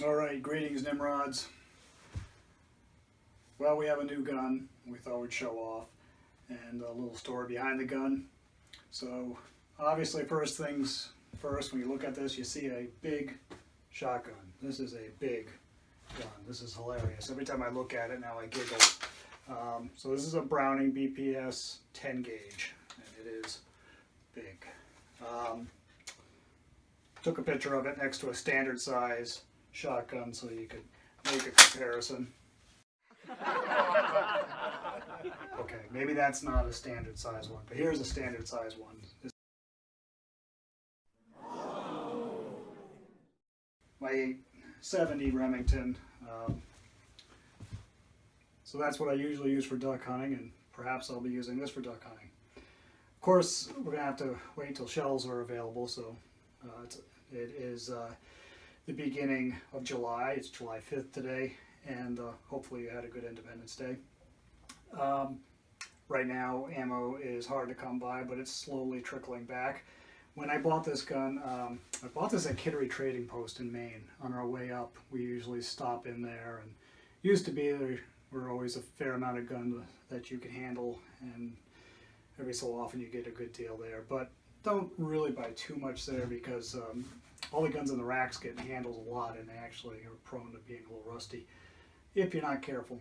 Alright, greetings Nimrods. Well, we have a new gun we thought we'd show off, and a little story behind the gun. So obviously, first things first, when you look at this, you see a big shotgun. This is a big gun. This is hilarious. Every time I look at it now I giggle. So this is a Browning Bps 10 gauge, and it is big. Took a picture of it next to a standard size shotgun so you could make a comparison. Okay, maybe that's not a standard size one, but here's a standard size one. My 70 Remington. So that's what I usually use for duck hunting, and perhaps I'll be using this for duck hunting. Of course, we're going to have to wait till shells are available, so it is the beginning of July. It's July 5th today, and hopefully you had a good Independence Day. Right now, ammo is hard to come by, but it's slowly trickling back. When I bought this gun, I bought this at Kittery Trading Post in Maine. On our way up, we usually stop in there, and used to be there were always a fair amount of guns that you could handle, and every so often you get a good deal there. But don't really buy too much there, because all the guns in the racks get handled a lot, and they actually are prone to being a little rusty if you're not careful.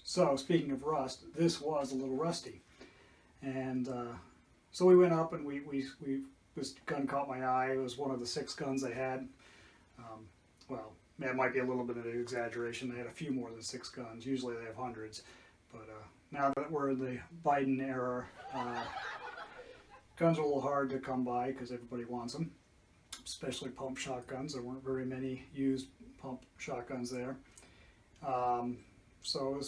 So speaking of rust, this was a little rusty, and so we went up, and this gun caught my eye. It was one of the 6 guns they had. Well, that might be a little bit of an exaggeration. They had a few more than 6 guns. Usually they have hundreds, but now that we're in the Biden era, guns are a little hard to come by because everybody wants them, especially pump shotguns. There weren't very many used pump shotguns there. So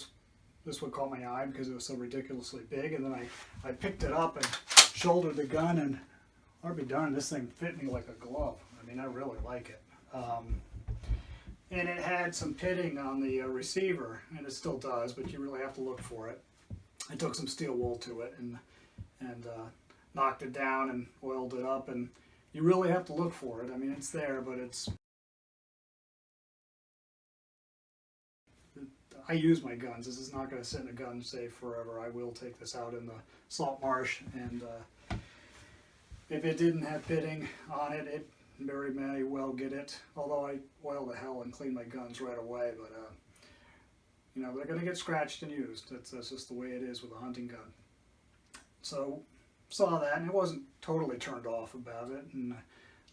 this one caught my eye because it was so ridiculously big, and then I picked it up and shouldered the gun, and I'll be darned, this thing fit me like a glove. I mean, I really like it. And it had some pitting on the receiver, and it still does, but you really have to look for it. I took some steel wool to it and knocked it down and oiled it up, and you really have to look for it. I mean, it's there, but I use my guns. This is not going to sit in a gun safe forever. I will take this out in the salt marsh, and if it didn't have pitting on it, it very may well get it. Although I oil the hell and clean my guns right away, but you know, they're going to get scratched and used. That's just the way it is with a hunting gun. So saw that, and it wasn't totally turned off about it, and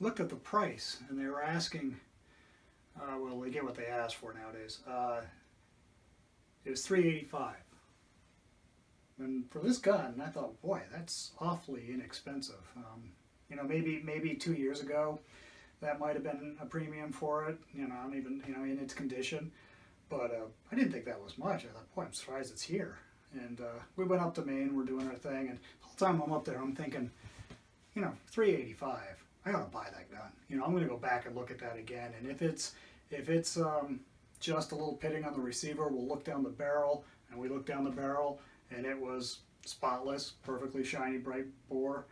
looked at the price, and they were asking, well, they get what they ask for nowadays. It was $385. And for this gun, I thought, boy, that's awfully inexpensive. You know, maybe 2 years ago, that might have been a premium for it. You know, not even, you know, in its condition. But I didn't think that was much. I thought, boy, I'm surprised it's here. And we went up to Maine. We're doing our thing, and the whole time I'm up there, I'm thinking, you know, $385. I ought to buy that gun. You know, I'm going to go back and look at that again. And if it's just a little pitting on the receiver, we'll look down the barrel, and we looked down the barrel, and it was spotless, perfectly shiny, bright bore.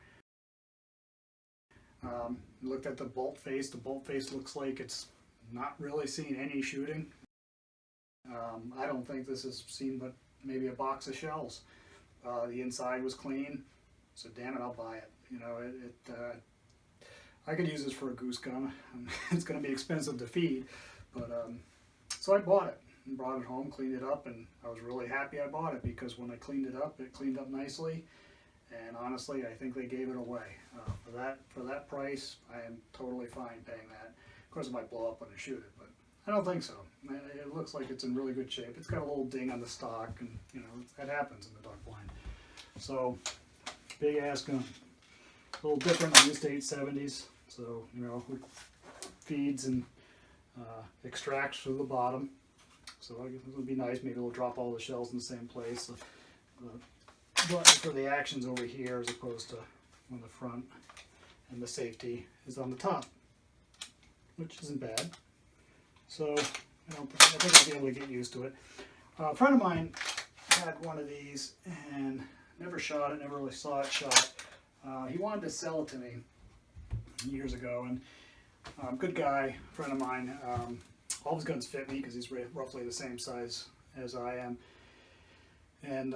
Looked at the bolt face. The bolt face looks like it's not really seen any shooting. I don't think this has seen but maybe a box of shells. The inside was clean, so damn it, I'll buy it. You know, I could use this for a goose gun. It's going to be expensive to feed, but so I bought it and brought it home, cleaned it up, and I was really happy I bought it, because when I cleaned it up nicely, and honestly, I think they gave it away. For that price, I am totally fine paying that. Of course, it might blow up when I shoot it, but I don't think so. It looks like it's in really good shape. It's got a little ding on the stock, and you know, that happens in the duck blind. So, big ass gun. A little different. I'm used to 870s, so you know, it feeds and extracts through the bottom. So it would be nice. Maybe we'll drop all the shells in the same place. So, but for the action's over here as opposed to on the front, and the safety is on the top, which isn't bad. So I think I'll be able to get used to it. A friend of mine had one of these and never shot it, never really saw it shot. He wanted to sell it to me years ago, and Good guy, friend of mine. All his guns fit me because he's roughly the same size as I am. And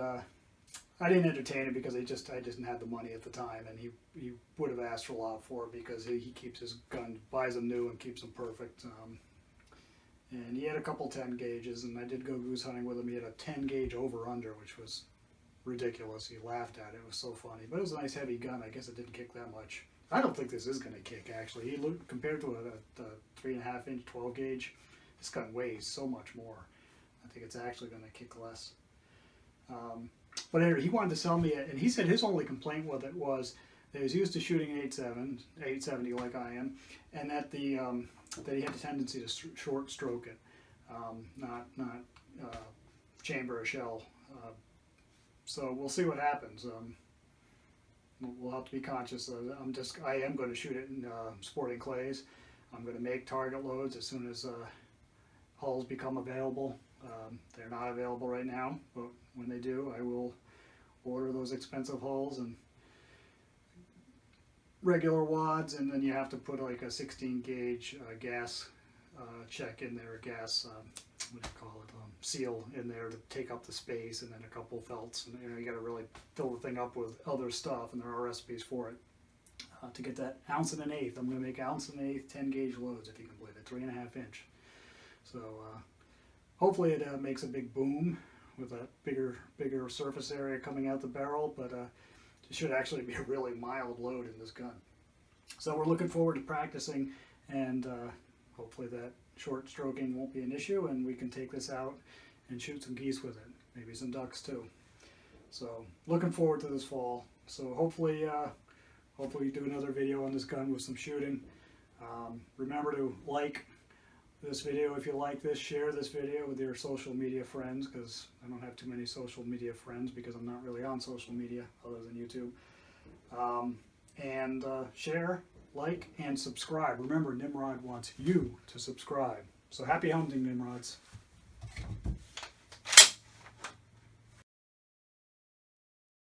I didn't entertain him because I just didn't have the money at the time, and he would have asked for a lot for it because he keeps his gun, buys them new and keeps them perfect. And he had a couple 10 gauges, and I did go goose hunting with him. He had a 10 gauge over under, which was ridiculous. He laughed at it. It was so funny, but it was a nice heavy gun. I guess it didn't kick that much. I don't think this is going to kick, actually. He looked, compared to a 3.5 inch 12 gauge, this gun weighs so much more. I think it's actually going to kick less. But anyway, he wanted to sell me it, and he said his only complaint with it was that he was used to shooting 870 like I am, and that that he had a tendency to short stroke it, not chamber or shell. So we'll see what happens. We'll have to be conscious. I am going to shoot it in sporting clays. I'm going to make target loads as soon as hulls become available. They're not available right now, but when they do, I will order those expensive hulls and regular wads, and then you have to put like a 16 gauge gas check in there, gas, what do you call it, seal in there to take up the space, and then a couple felts, and you got to really fill the thing up with other stuff, and there are recipes for it. To get that 1 1/8 ounce, I'm going to make 1 1/8 ounce 10 gauge loads, if you can believe it, 3.5 inch. So hopefully it makes a big boom with a bigger surface area coming out the barrel, but it should actually be a really mild load in this gun. So we're looking forward to practicing, and hopefully that short stroking won't be an issue, and we can take this out and shoot some geese with it, maybe some ducks too. So looking forward to this fall. So hopefully do another video on this gun with some shooting. Remember to like this video if you like this, share this video with your social media friends, because I don't have too many social media friends because I'm not really on social media other than YouTube. And share, like, and subscribe. Remember, Nimrod wants you to subscribe. So happy hunting, Nimrods.